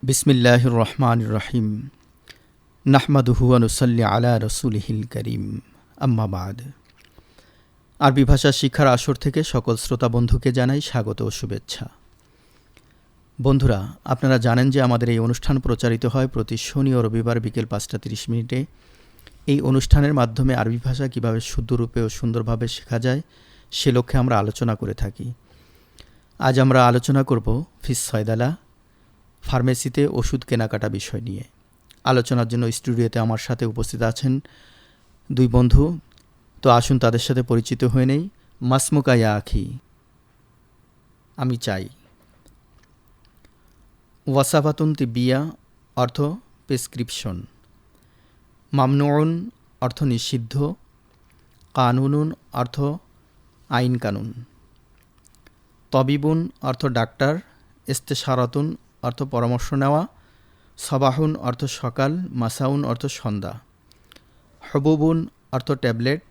বিসমিল্লাহির রহমানির রহিম। নাহমাদুহু ওয়া নুসাল্লি আলা রাসূলিহিল কারীম। আম্মা বাদ। আরবি ভাষা শিক্ষার আসর থেকে সকল শ্রোতা বন্ধুকে জানাই স্বাগত ও শুভেচ্ছা। বন্ধুরা, আপনারা জানেন যে আমাদের এই অনুষ্ঠান প্রচারিত হয় প্রতি শনি ও রবিবার বিকেল ৫টা ৩০ মিনিটে। এই অনুষ্ঠানের মাধ্যমে আরবি ভাষা কীভাবে শুদ্ধরূপে ও সুন্দরভাবে শেখা যায় সে লক্ষ্যে আমরা আলোচনা করে থাকি। আজ আমরা আলোচনা করব ফিস সয়দালা, ফার্মেসিতে ওষুধ কেনাকাটা বিষয় নিয়ে। আলোচনার জন্য স্টুডিওতে আমার সাথে উপস্থিত আছেন দুই বন্ধু। তো আসুন তাদের সাথে পরিচিত হয়ে নেই। মাসমুকা ইয়া আখি। আমি চাই। ওয়াসাফাতুন তিব্বিয়া অর্থ প্রেসক্রিপশন। মামনুউন অর্থ নিষিদ্ধ। কানুনুন অর্থ আইন কানুন। তবিবুন অর্থ ডাক্তার। ইস্তেশারাতুন অর্থ পরামর্শ নেওয়া। সবাহুন অর্থ সকাল। মাসাউন অর্থ সন্ধ্যা। হবুবুন অর্থ ট্যাবলেট।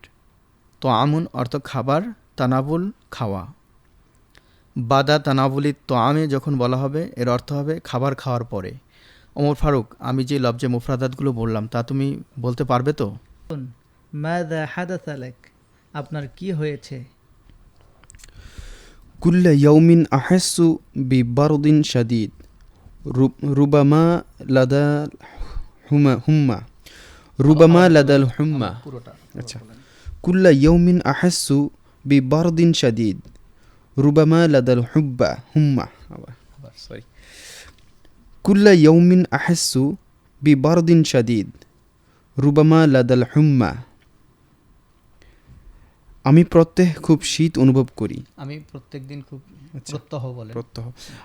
তোয়ামুন অর্থ খাবার। তানাবুল খাওয়া। বাদা তানাবুলি তোয়ামে যখন বলা হবে এর অর্থ হবে খাবার খাওয়ার পরে। ওমর ফারুক, আমি যে লফজে মুফরাদাতগুলো বললাম তা তুমি বলতে পারবে তো? মাযা হাদাসা লাক, আপনার কি হয়েছে? কুল্লা ইয়াউমিন আহাসসু বিবারদিন শাদীদ রুবামা লাদাল হুম্মা রুবামা লাদাল হুম্মা। পুরোটা আচ্ছা, কুল্লা ইয়াউমিন আহাসসু বিবারদিন শাদীদ রুবামা লাদাল হুম্মা। সরি, কুল্লা ইয়াউমিন আহাসসু বিবারদিন শাদীদ রুবামা লাদাল হুম্মা। আমি প্রত্যহ খুব শীত অনুভব করি। আমি প্রত্যেকদিন খুব আচ্ছা, প্রত্যহ বলে প্রত্যহ।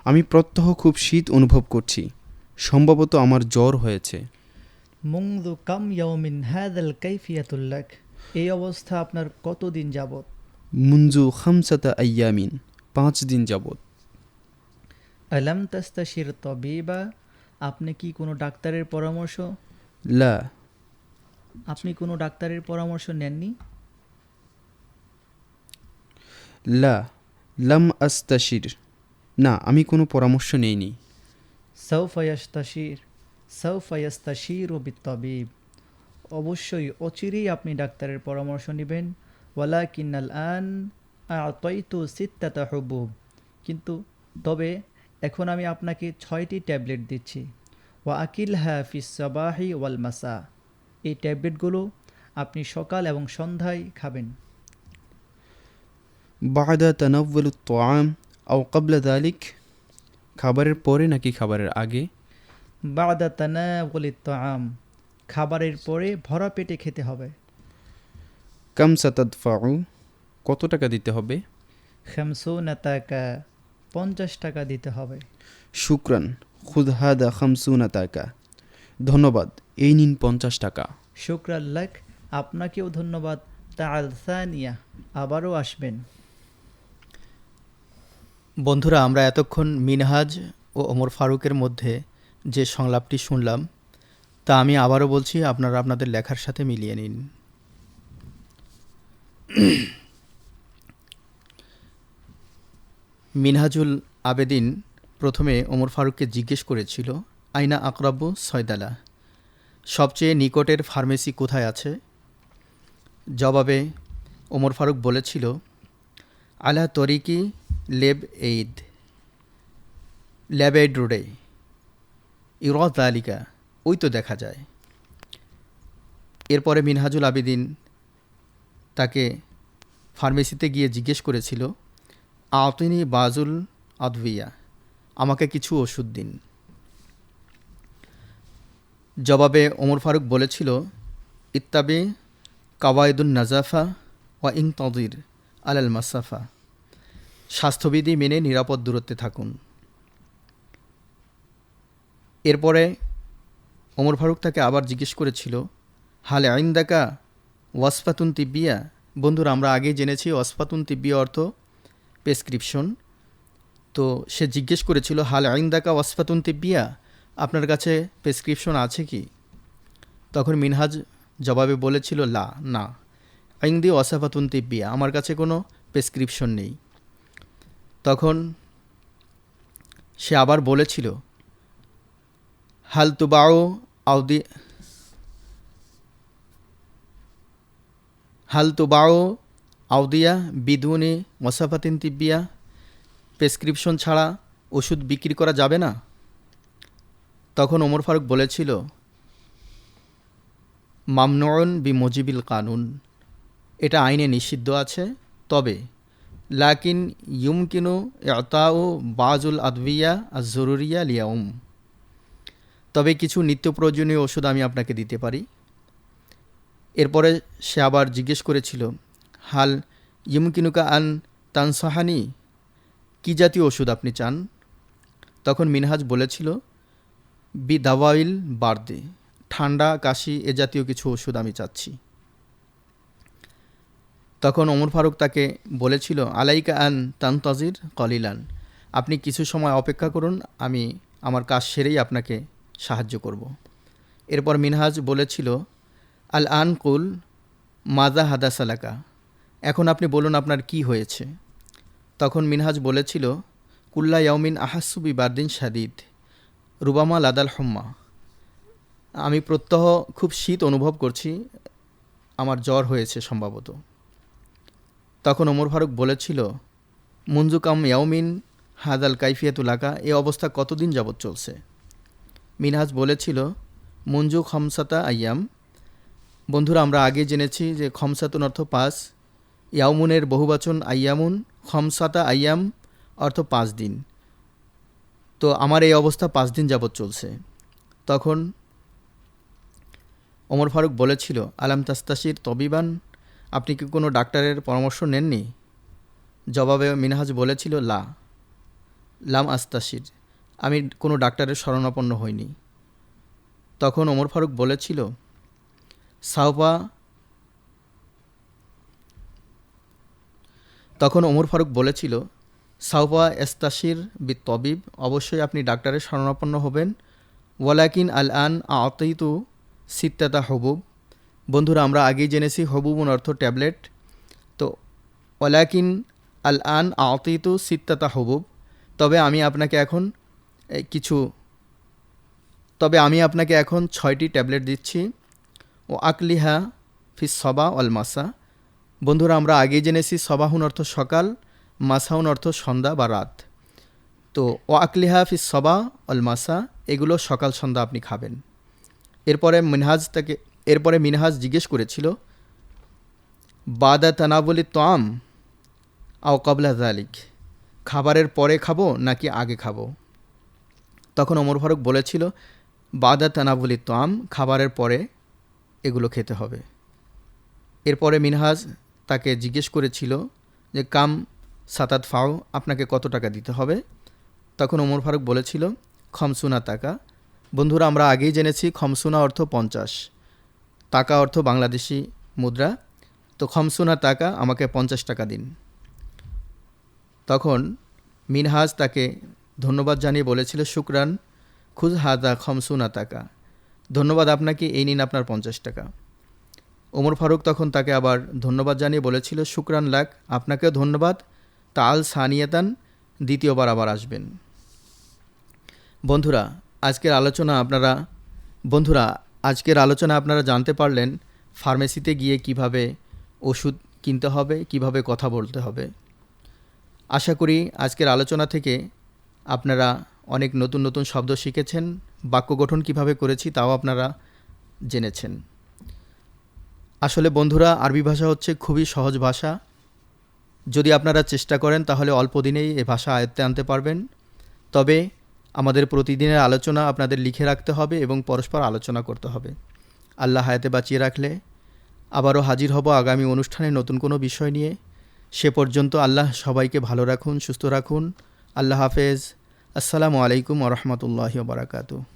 আমি প্রত্যহ খুব শীত অনুভব করছি। সম্ভবত আমার জ্বর হয়েছে। মুনযু কাম ইয়াউমিন হাযাল কাইফিয়াতুল লাক, এই অবস্থা আপনার কতদিন যাবত? মুনজু খামসাতা আইয়ামিন, 5 দিন যাবত। আলাম তাস্তাশির তাবিবা, আপনি কি কোনো ডাক্তারের পরামর্শ লা আপনি কোনো ডাক্তারের পরামর্শ নেননি? লা লাম আস্তাশির, না আমি কোনো পরামর্শ নেইনি। সাউফা ইয়াস্তাশিরু বিত্তাবিব, অবশ্যই অচিরেই আপনি ডাক্তারের পরামর্শ নেবেন। ওয়ালাকিন্নাল আন আ'তাইতু সিত্তাতা হুবুব, কিন্তু তবে এখন আমি আপনাকে 6টি ট্যাবলেট দিচ্ছি। ওয়া আকিলহা ফিস সাবাহি ওয়াল মাসা, এই ট্যাবলেটগুলো আপনি সকাল এবং সন্ধ্যায় খাবেন। বা'দা তানাওউলুত তাআম আও ক্বাবলা যালিক, খাবারের পরে নাকি খাবারের আগে? বা'দা তানাউলিত তাআম, খাবারের পরে ভরা পেটে খেতে হবে। কাম সাতাদফাউ, কত টাকা দিতে হবে? 50 টাকা, 50 টাকা দিতে হবে। শুকরান, খুদ হাদা 50 টাকা, ধন্যবাদ, এই নিন 50 টাকা। শুকরান লাক, আপনাকেও ধন্যবাদ। তাআল সানিয়া, আবারও আসবেন। বন্ধুরা, আমরা এতক্ষণ মিনহাজ ও ওমর ফারুকের মধ্যে যে সংলাপটি শুনলাম তা আমি আবারও বলছি, আপনারা আপনাদের লেখার সাথে মিলিয়ে নিন। মিনহাজুল আবেদিন প্রথমে ওমর ফারুককে জিজ্ঞেস করেছিল, আইনা আকরাবু সয়দালা, সবচেয়ে নিকটের ফার্মেসি কোথায় আছে? জবাবে ওমর ফারুক বলেছিল, আলা তরিকি ল্যাব এইড রোডে ইরদ আলিকা, ওই তো দেখা যায়। এরপরে মিনহাজুল আবেদিন তাকে ফার্মেসিতে গিয়ে জিজ্ঞেস করেছিল, আতিনি বাজুল আদভিয়া, আমাকে কিছু ওষুধ দিন। জবাবে ওমর ফারুক বলেছিল, ইত্তাবি কাওয়াইদুন নাজাফা ওয়া ইন তদির আলাল মাসাফা, স্বাস্থ্যবিধি মেনে নিরাপদ দূরত্বে থাকুন। এরপরে ওমর ফারুক তাকে আবার জিজ্ঞেস করেছিল, হালে আইন্দাকা ওয়াসফাতুন তিব্বিয়া। বন্ধুরা, আমরা আগেই জেনেছি ওয়াসফাতুন তিব্বিয়া অর্থ প্রেসক্রিপশন। তো সে জিজ্ঞেস করেছিল, হাল আইন্দাকা ওয়াসফাতুন তিব্বিয়া, আপনার কাছে প্রেসক্রিপশন আছে কি? তখন মিনহাজ জবাবে বলেছিল, না আইন্দি ওয়াসাফাতুন তিব্বিয়া, আমার কাছে কোনো প্রেসক্রিপশন নেই। তখন সে আবার বলেছিল, হাল তুবাউ আউদি হাল তুবাউ আউদিয়া বিদুনি মোসাফাতিন তিব্বিয়া, প্রেসক্রিপশন ছাড়া ওষুধ বিক্রি করা যাবে না? তখন ওমর ফারুক বলেছিল, মামনুউন বি মুজিবিল কানুন, এটা আইনে নিষিদ্ধ আছে, তবে লাকিন ইউমকিনু ইতাউ বাজুল আদবিয়া আজ জরুরিয়া লিয়াউম, তবে কিছু নিত্য প্রয়োজনীয় ওষুধ আমি আপনাকে দিতে পারি। এরপরে সে আবার জিজ্ঞেস করেছিল, হাল ইউমকিনুকা আন তানসাহানি, কী জাতীয় ওষুধ আপনি চান? তখন মিনহাজ বলেছিল, বি দাওয়াইল বার্দে, ঠান্ডা কাশি এ জাতীয় কিছু ওষুধ আমি চাচ্ছি। তখন ওমর ফারুক তাকে বলেছিল, আলাইকা আন তানতাজির কলিলান, আপনি কিছু সময় অপেক্ষা করুন, আমি আমার কাজ সেরেই আপনাকে সাহায্য করব। এরপর মিনহাজ বলেছিল, আল আন কুল মাজা হাদাসালাকা, এখন আপনি বলুন আপনার কি হয়েছে। তখন মিনহাজ বলেছিল, কুল্লা ইয়াউমিন আহাসুবি বারদিন শাদিদ রুবামা লাদাল হুম্মা, আমি প্রত্যহ খুব শীত অনুভব করছি, আমার জ্বর হয়েছে সম্ভবত। তখন ওমর ফারুক বলেছিল, মুনজুকাম ইয়াউমিন হাদাল কাইফিয়াতুলাকা, এ অবস্থা কতদিন যাবৎ চলছে? মিনহাজ বলেছিল, মুনজু খমসাতা আইয়াম। বন্ধুরা, আমরা আগে জেনেছি যে খমসাতুন অর্থ 5, ইয়াউমুনের বহুবচন আইয়ামুন, খমসাতা আইয়াম অর্থ 5 দিন। তো আমার এই অবস্থা 5 দিন যাবৎ চলছে। তখন ওমর ফারুক বলেছিল, আলাম তাস্তাশির তবিবান, আপনি কি কোনো ডাক্তারের পরামর্শ নেননি? জবাবে মিনহাজ বলেছিল, লাম আস্তাশির, আমি কোনো ডাক্তারের শরণাপন্ন হইনি। তখন ওমর ফারুক বলেছিল, সাউপা এস্তাশির বি তবিব, অবশ্যই আপনি ডাক্তারের শরণাপন্ন হবেন। ওয়ালাকিন আল আন আতাইতু সিত্তাতা হবুব, বন্ধুরা আমরা আগেই জেনেছি হবুবুন অর্থ ট্যাবলেট। তো ওয়ালাকিন আল আন আতাইতু সিত্তাতা হবুব, তবে আমি আপনাকে এখন 6টি ট্যাবলেট দিচ্ছি। ও আকলিহা ফিস সবা অল মাসা, বন্ধুরা আমরা আগেই জেনেছি সবাহুন অর্থ সকাল, মাসাউন অর্থ সন্ধ্যা বা রাত। তো ও আকলিহা ফিস সবা অল মাসা, এগুলো সকাল সন্ধ্যা আপনি খাবেন। এরপরে মিনহাজ জিজ্ঞেস করেছিল, বাদা তানাবলি তোয়াম আও কবলা জালিক, খাবারের পরে খাবো নাকি আগে খাবো? তখন ওমর ফারুক বলেছিল, বাদা তানাবলি তোয়াম, খাবারের পরে এগুলো খেতে হবে। এরপরে মিনহাজ তাকে জিজ্ঞেস করেছিল যে কাম সাতাত ফাও, আপনাকে কত টাকা দিতে হবে? তখন ওমর ফারুক বলেছিল, খমসুনা টাকা। বন্ধুরা আমরা আগেই জেনেছি খমসুনা অর্থ 50, টাকা অর্থ বাংলাদেশি মুদ্রা। তো খমসুনা টাকা, আমাকে 50 টাকা দিন। তখন মিনহাজ তাকে ধন্যবাদ জানিয়ে বলেছিল, শুকরান খুজ হাদা খমসুনা টাকা, ধন্যবাদ আপনাকে, এই নিন আপনার 50 টাকা। ওমর ফারুক তখন তাকে আবার ধন্যবাদ জানিয়ে বলেছিল, শুকরান লাক, আপনাকেও ধন্যবাদ, তাল সানিয়াতান, দ্বিতীয়বার আবার আসবেন। বন্ধুরা আজকের আলোচনা আপনারা জানতে পারলেন ফার্মেসিতে গিয়ে কিভাবে ওষুধ কিনতে হবে, কিভাবে কথা বলতে হবে। আশা করি আজকের আলোচনা থেকে আপনারা অনেক নতুন নতুন শব্দ শিখেছেন, বাক্য গঠন কিভাবে করেছি তাও আপনারা জেনেছেন। আসলে বন্ধুরা আরবি ভাষা হচ্ছে খুবই সহজ ভাষা, যদি আপনারা চেষ্টা করেন তাহলে অল্প দিনেই এ ভাষা আয়ত্তে আনতে পারবেন। তবে আমাদের প্রতিদিনের আলোচনা আপনাদের লিখে রাখতে হবে এবং পরস্পর আলোচনা করতে হবে। আল্লাহ হায়াতে বাঁচিয়ে রাখলে আবারও হাজির হব আগামী অনুষ্ঠানে নতুন কোনো বিষয় নিয়ে। সে পর্যন্ত আল্লাহ সবাইকে ভালো রাখুন, সুস্থ রাখুন। আল্লাহ হাফেজ। আসসালামু আলাইকুম ওয়া রাহমাতুল্লাহি ওয়া বারাকাতুহু।